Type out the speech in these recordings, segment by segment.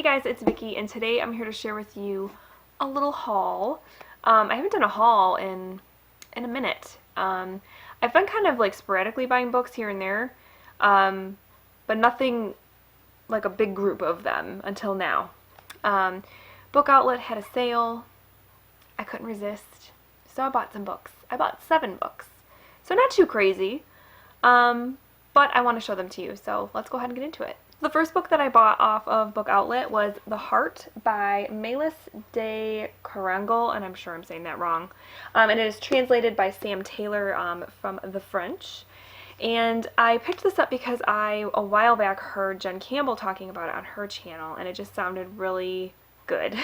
Hey guys, it's Vicky, and today I'm here to share with you a little haul. I haven't done a haul in a minute. I've been kind of like sporadically buying books here and there, but nothing like a big group of them until now. Um, Book Outlet had a sale. I couldn't resist, so I bought some books. I bought 7 books, so not too crazy, but I want to show them to you, so let's go ahead and get into it. The first book that I bought off of Book Outlet was The Heart by Melis de Carangal, and I'm sure I'm saying that wrong. And it is translated by Sam Taylor from the French. And I picked this up because I, a while back, heard Jen Campbell talking about it on her channel, and it just sounded really good.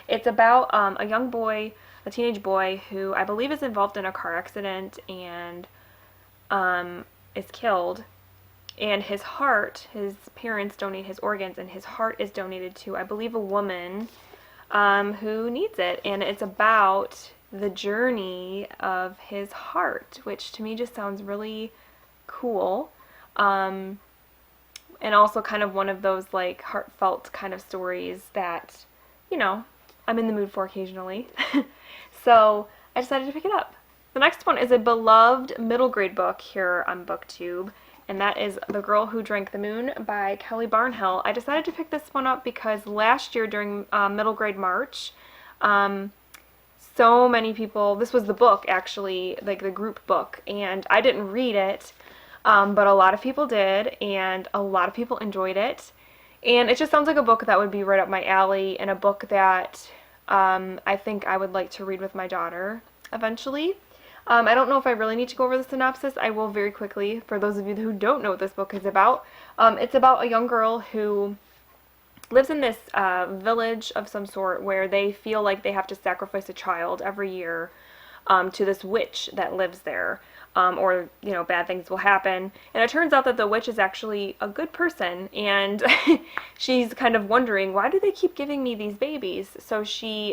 It's about a young boy, a teenage boy, who I believe is involved in a car accident and is killed. And his heart, his parents donate his organs, and his heart is donated to, I believe, a woman who needs it. And it's about the journey of his heart, which to me just sounds really cool. And also kind of one of those like heartfelt kind of stories that, you know, I'm in the mood for occasionally. So I decided to pick it up. The next one is a beloved middle grade book here on BookTube, and that is The Girl Who Drank the Moon by Kelly Barnhill. I decided to pick this one up because last year during middle grade March, so many people, this was the book actually, like the group book, and I didn't read it, but a lot of people did, and a lot of people enjoyed it. And it just sounds like a book that would be right up my alley, and a book that I think I would like to read with my daughter eventually. I don't know if I really need to go over the synopsis. I will very quickly, for those of you who don't know what this book is about. It's about a young girl who lives in this village of some sort where they feel like they have to sacrifice a child every year to this witch that lives there, or, you know, bad things will happen. And it turns out that the witch is actually a good person, and she's kind of wondering, why do they keep giving me these babies? So she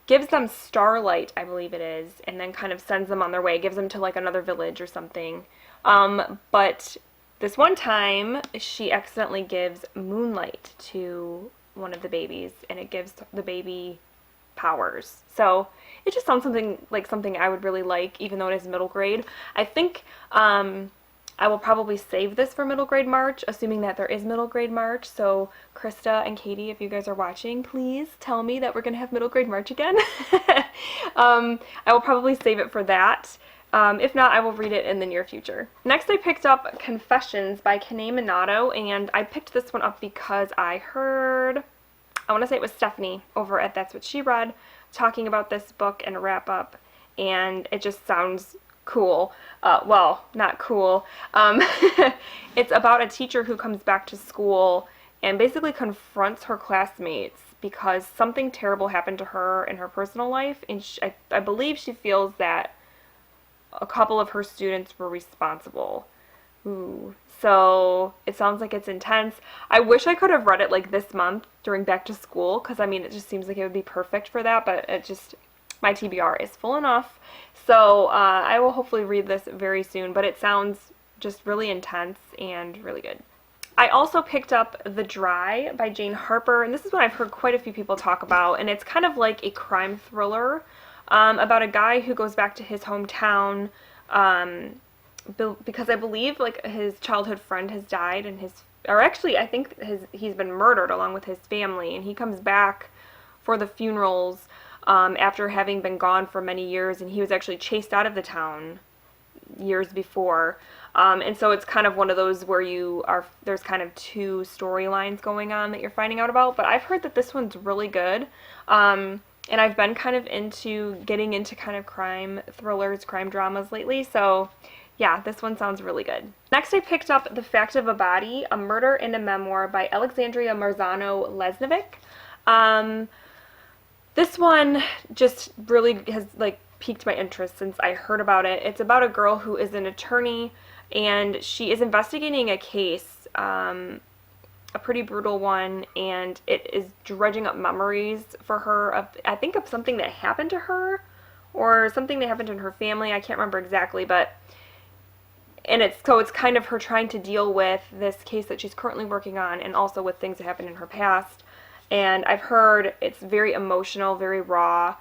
gives them starlight, I believe it is, and then kind of sends them on their way, gives them to like another village or something. But this one time, she accidentally gives moonlight to one of the babies, and it gives the baby powers. So it just sounds something I would really like, even though it is middle grade. I think I will probably save this for middle grade March, assuming that there is middle grade March. So Krista and Katie, if you guys are watching, please tell me that we're going to have middle grade March again. I will probably save it for that. If not, I will read it in the near future. Next, I picked up Confessions by Kanae Minato, and I picked this one up because I heard, I want to say it was Stephanie over at That's What She Read, talking about this book and a wrap up, and it just sounds cool. Well, not cool. It's about a teacher who comes back to school and basically confronts her classmates because something terrible happened to her in her personal life, and I believe she feels that a couple of her students were responsible. Ooh. So it sounds like it's intense. I wish I could have read it like this month during back to school, because I mean it just seems like it would be perfect for that, but it just, my TBR is full enough. So I will hopefully read this very soon, but it sounds just really intense and really good. I also picked up The Dry by Jane Harper, and this is what I've heard quite a few people talk about, and it's kind of like a crime thriller about a guy who goes back to his hometown because I believe like his childhood friend has died, and I think he's been murdered along with his family, and he comes back for the funerals after having been gone for many years, and he was actually chased out of the town years before. And so it's kind of one of those where there's kind of 2 storylines going on that you're finding out about, but I've heard that this one's really good. And I've been kind of getting into kind of crime thrillers, crime dramas lately, so yeah, this one sounds really good. Next, I picked up The Fact of a Body, A Murder and a Memoir by Alexandria Marzano-Lesnevic. This one just really has like piqued my interest since I heard about it. It's about a girl who is an attorney, and she is investigating a case, a pretty brutal one, and it is dredging up memories for her of, I think, of something that happened to her or something that happened in her family. I can't remember exactly, but it's kind of her trying to deal with this case that she's currently working on, and also with things that happened in her past. And I've heard it's very emotional, very raw,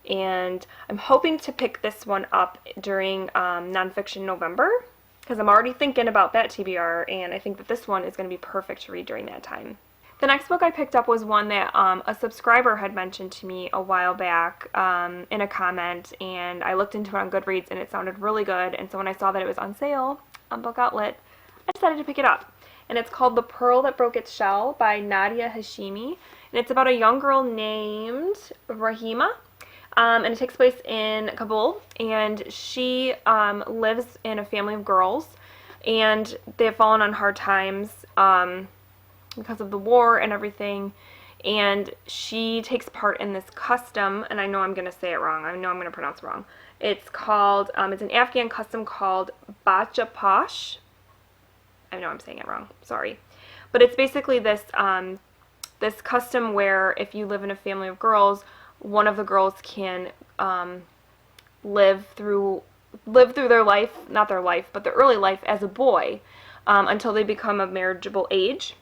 and I'm hoping to pick this one up during Nonfiction November, because I'm already thinking about that TBR, and I think that this one is going to be perfect to read during that time. The next book I picked up was one that a subscriber had mentioned to me a while back in a comment, and I looked into it on Goodreads, and it sounded really good, and so when I saw that it was on sale on Book Outlet, I decided to pick it up. And it's called The Pearl That Broke Its Shell by Nadia Hashimi, and it's about a young girl named Rahima, and it takes place in Kabul, and she lives in a family of girls, and they have fallen on hard times because of the war and everything, and she takes part in this custom, and I know I'm going to say it wrong, I know I'm going to pronounce it wrong. It's called, it's an Afghan custom called Bacha Posh. I know I'm saying it wrong, sorry. But it's basically this, this custom where if you live in a family of girls, one of the girls can live through their life, not their life, but their early life as a boy until they become of marriageable age.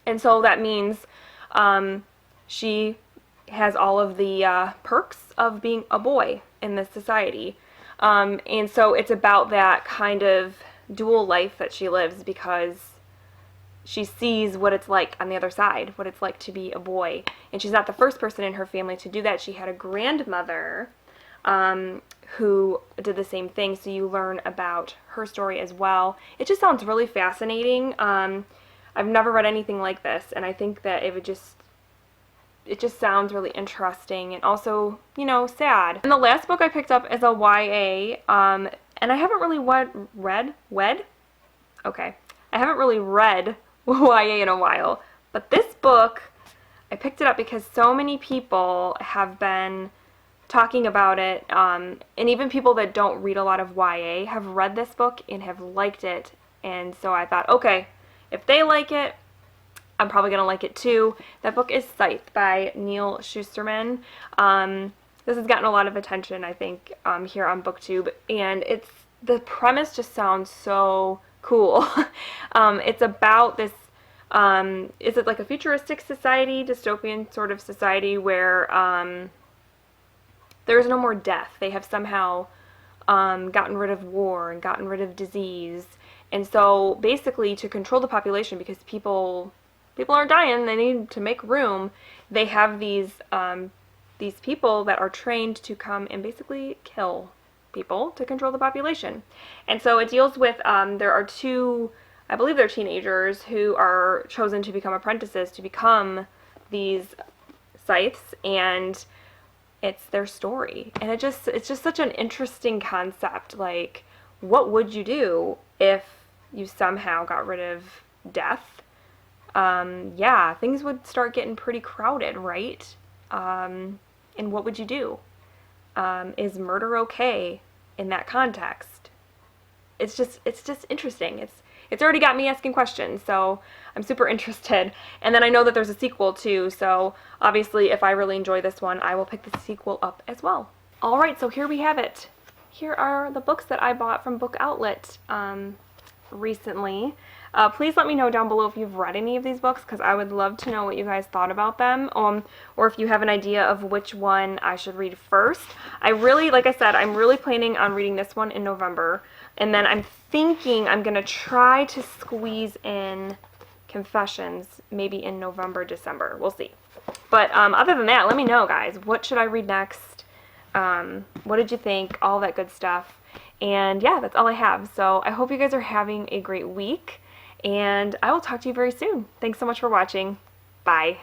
And so that means she has all of the perks of being a boy in this society. And so it's about that kind of dual life that she lives, because she sees what it's like on the other side, what it's like to be a boy. And she's not the first person in her family to do that. She had a grandmother who did the same thing, so you learn about her story as well. It just sounds really fascinating. I've never read anything like this, and I think that it just sounds really interesting and also, you know, sad. And the last book I picked up is a YA, and I haven't really I haven't really read YA in a while, but this book, I picked it up because so many people have been talking about it, and even people that don't read a lot of YA have read this book and have liked it, and so I thought, okay, if they like it, I'm probably going to like it too. That book is Scythe by Neal Shusterman. This has gotten a lot of attention, I think, here on BookTube, and the premise just sounds so cool. It's about this, is it like a futuristic society, dystopian sort of society, where there is no more death. They have somehow gotten rid of war and gotten rid of disease. And so basically, to control the population, because people are dying, they need to make room, they have these people that are trained to come and basically kill people to control the population. And so it deals with, there are two, I believe they're teenagers, who are chosen to become apprentices to become these scythes, and it's their story. And it's just such an interesting concept. Like, what would you do if you somehow got rid of death? Yeah, things would start getting pretty crowded, right? And what would you do? Is murder okay in that context? It's just interesting. It's already got me asking questions, so I'm super interested. And then I know that there's a sequel too, so obviously if I really enjoy this one, I will pick the sequel up as well. Alright, so here we have it. Here are the books that I bought from Book Outlet recently. Please let me know down below if you've read any of these books, because I would love to know what you guys thought about them, or if you have an idea of which one I should read first. Like I said, I'm really planning on reading this one in November, and then I'm thinking I'm going to try to squeeze in Confessions maybe in November, December. We'll see. But other than that, let me know, guys. What should I read next? What did you think? All that good stuff. And yeah, that's all I have. So I hope you guys are having a great week, and I will talk to you very soon. Thanks so much for watching. Bye.